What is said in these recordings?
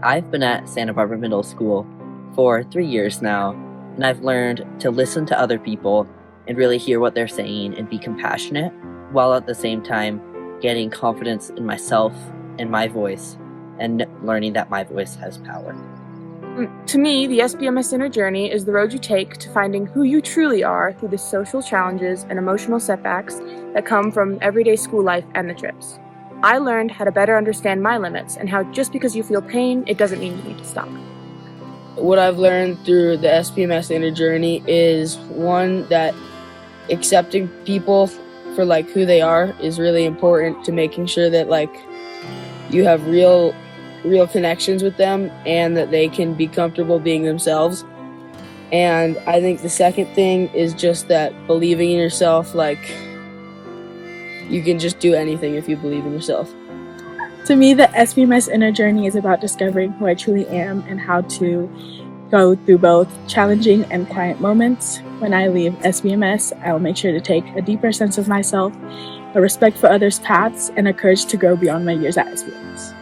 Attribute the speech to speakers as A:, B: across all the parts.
A: I've been at Santa Barbara Middle School for 3 years now, and I've learned to listen to other people and really hear what they're saying and be compassionate, while at the same time getting confidence in myself and my voice, and learning that my voice has power.
B: To me, the SBMS Inner Journey is the road you take to finding who you truly are through the social challenges and emotional setbacks that come from everyday school life and the trips. I learned how to better understand my limits and how just because you feel pain, it doesn't mean you need to stop.
C: What I've learned through the SBMS Inner Journey is, one, that accepting people for who they are is really important to making sure that you have real connections with them and that they can be comfortable being themselves. And I think the second thing is just that believing in yourself, you can just do anything if you believe in yourself.
D: To me, the SBMS Inner Journey is about discovering who I truly am and how to go through both challenging and quiet moments. When I leave SBMS, I will make sure to take a deeper sense of myself, a respect for others' paths, and a courage to grow beyond my years at SBMS.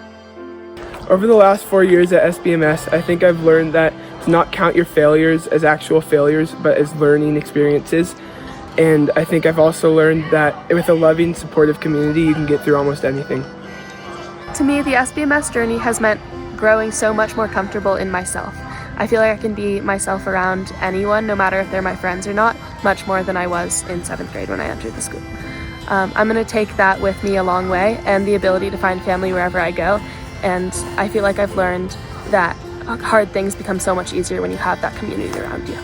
E: Over the last 4 years at SBMS, I think I've learned that to not count your failures as actual failures, but as learning experiences. And I think I've also learned that with a loving, supportive community, you can get through almost anything.
F: To me, the SBMS journey has meant growing so much more comfortable in myself. I feel like I can be myself around anyone, no matter if they're my friends or not, much more than I was in 7th grade when I entered the school. I'm going to take that with me a long way, and the ability to find family wherever I go. And I feel like I've learned that hard things become so much easier when you have that community around you.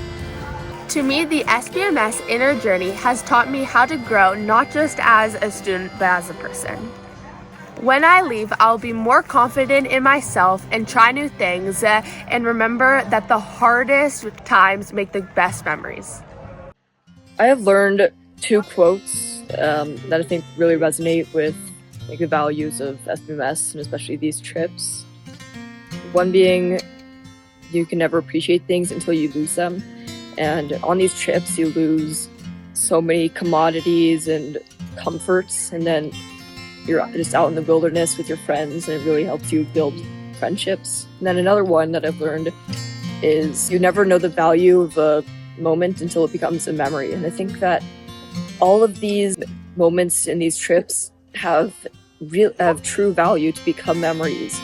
G: To me, the SBMS Inner Journey has taught me how to grow not just as a student, but as a person. When I leave, I'll be more confident in myself and try new things and remember that the hardest times make the best memories.
C: I have learned 2 quotes that I think really resonate with the values of SBMS and especially these trips. One being, you can never appreciate things until you lose them. And on these trips, you lose so many commodities and comforts, and then you're just out in the wilderness with your friends, and it really helps you build friendships. And then another one that I've learned is you never know the value of a moment until it becomes a memory. And I think that all of these moments in these trips have true value to become memories.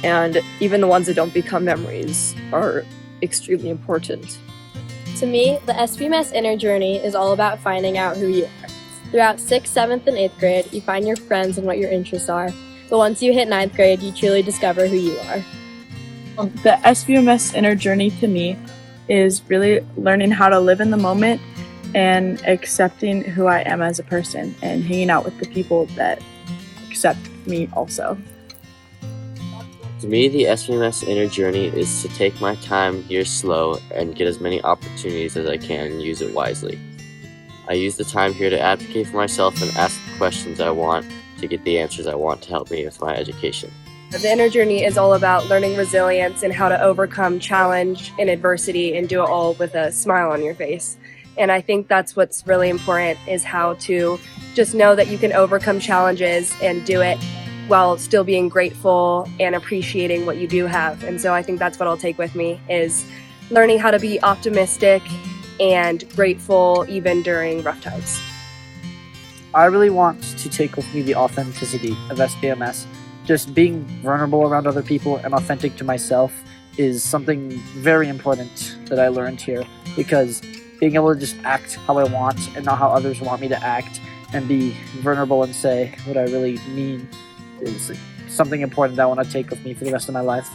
C: And even the ones that don't become memories are extremely important.
H: To me, the SBMS Inner Journey is all about finding out who you are. Throughout 6th, 7th, and 8th grade, you find your friends and what your interests are. But once you hit 9th grade, you truly discover who you are.
D: The SBMS Inner Journey to me is really learning how to live in the moment and accepting who I am as a person and hanging out with the people that accept me also.
I: To me, the SBMS Inner Journey is to take my time here slow and get as many opportunities as I can and use it wisely. I use the time here to advocate for myself and ask the questions I want to get the answers I want to help me with my education.
J: The Inner Journey is all about learning resilience and how to overcome challenge and adversity and do it all with a smile on your face. And I think that's what's really important, is how to just know that you can overcome challenges and do it while still being grateful and appreciating what you do have. And so I think that's what I'll take with me, is learning how to be optimistic and grateful even during rough times.
K: I really want to take with me the authenticity of SBMS. Just being vulnerable around other people and authentic to myself is something very important that I learned here, because being able to just act how I want and not how others want me to act, and be vulnerable and say what I really mean, is something important that I want to take with me for the rest of my life.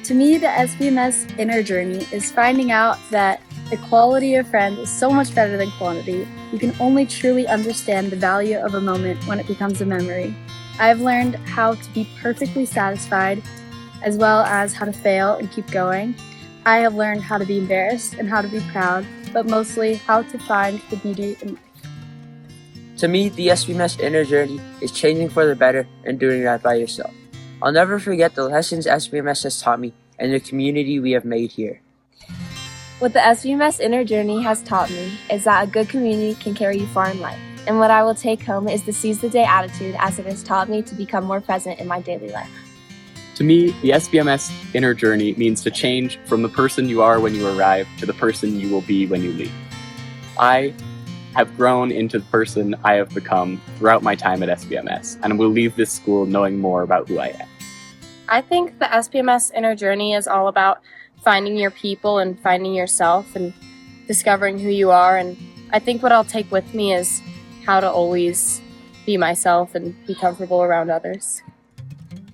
L: To me, the SBMS Inner Journey is finding out that the quality of friends is so much better than quantity. You can only truly understand the value of a moment when it becomes a memory. I've learned how to be perfectly satisfied, as well as how to fail and keep going. I have learned how to be embarrassed and how to be proud, but mostly how to find the beauty in life.
M: To me, the SBMS Inner Journey is changing for the better and doing right by yourself. I'll never forget the lessons SBMS has taught me and the community we have made here.
N: What the SBMS Inner Journey has taught me is that a good community can carry you far in life. And what I will take home is the seize the day attitude, as it has taught me to become more present in my daily life.
O: To me, the SBMS inner journey means to change from the person you are when you arrive to the person you will be when you leave. I have grown into the person I have become throughout my time at SBMS, and will leave this school knowing more about who I am.
H: I think the SPMS inner journey is all about finding your people and finding yourself and discovering who you are. And I think what I'll take with me is how to always be myself and be comfortable around others.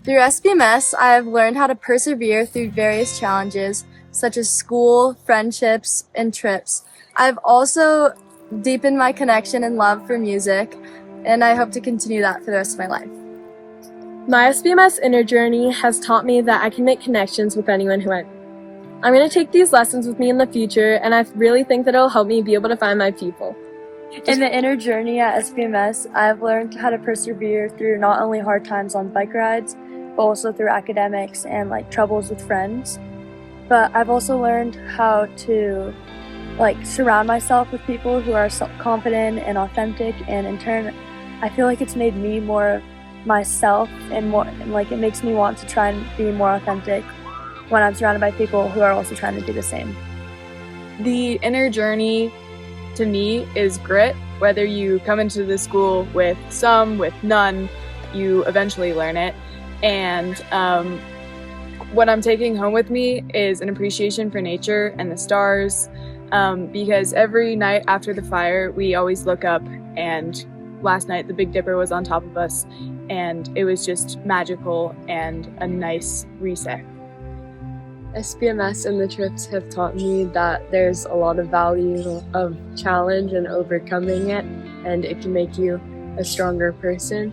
N: Through SPMS, I have learned how to persevere through various challenges such as school, friendships, and trips. I've also deepened my connection and love for music, and I hope to continue that for the rest of my life.
H: My SPMS inner journey has taught me that I can make connections with anyone who I meet. I'm going to take these lessons with me in the future, and I really think that it'll help me be able to find my people.
L: In the inner journey at SPMS, I've learned how to persevere through not only hard times on bike rides, but also through academics and troubles with friends. But I've also learned how to surround myself with people who are confident and authentic, and in turn, I feel like it's made me more myself and more it makes me want to try and be more authentic when I'm surrounded by people who are also trying to do the same.
B: The inner journey to me is grit. Whether you come into the school with some, with none, you eventually learn it. And what I'm taking home with me is an appreciation for nature and the stars, because every night after the fire, we always look up, and last night the Big Dipper was on top of us, and it was just magical and a nice reset.
C: SPMS and the trips have taught me that there's a lot of value of challenge and overcoming it, and it can make you a stronger person.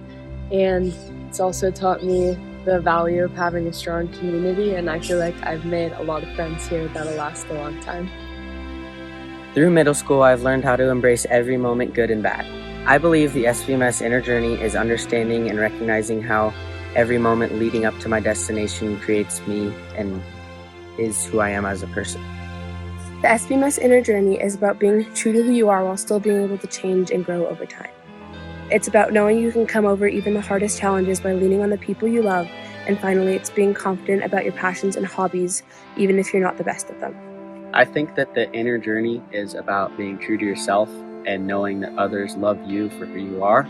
C: And it's also taught me the value of having a strong community, and I feel like I've made a lot of friends here that'll last a long time.
M: Through middle school, I've learned how to embrace every moment, good and bad. I believe the SPMS inner journey is understanding and recognizing how every moment leading up to my destination creates me and is who I am as a person.
F: The SPMS inner journey is about being true to who you are while still being able to change and grow over time. It's about knowing you can come over even the hardest challenges by leaning on the people you love. And finally, it's being confident about your passions and hobbies, even if you're not the best at them.
O: I think that the inner journey is about being true to yourself and knowing that others love you for who you are.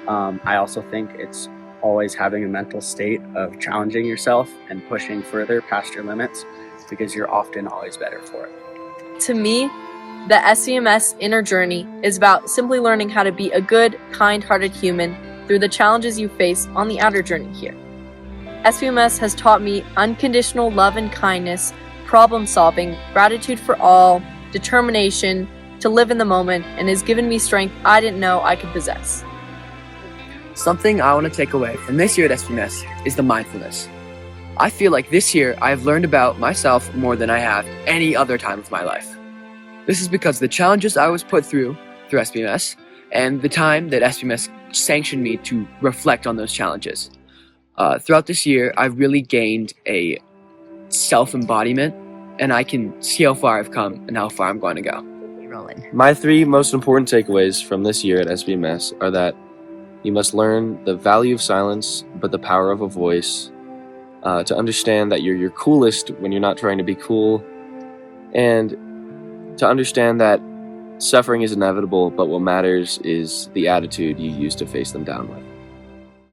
O: I also think it's always having a mental state of challenging yourself and pushing further past your limits, because you're often always better for it.
C: To me, the SPMS inner journey is about simply learning how to be a good, kind-hearted human through the challenges you face on the outer journey here. SPMS has taught me unconditional love and kindness, problem solving, gratitude for all, determination to live in the moment, and has given me strength I didn't know I could possess.
P: Something I want to take away from this year at SPMS is the mindfulness. I feel like this year I have learned about myself more than I have any other time of my life. This is because the challenges I was put through SPMS, and the time that SPMS sanctioned me to reflect on those challenges. Throughout this year, I've really gained a self-embodiment, and I can see how far I've come and how far I'm going to go.
Q: My three most important takeaways from this year at SPMS are that you must learn the value of silence, but the power of a voice, to understand that you're your coolest when you're not trying to be cool, and to understand that suffering is inevitable, but what matters is the attitude you use to face them down with.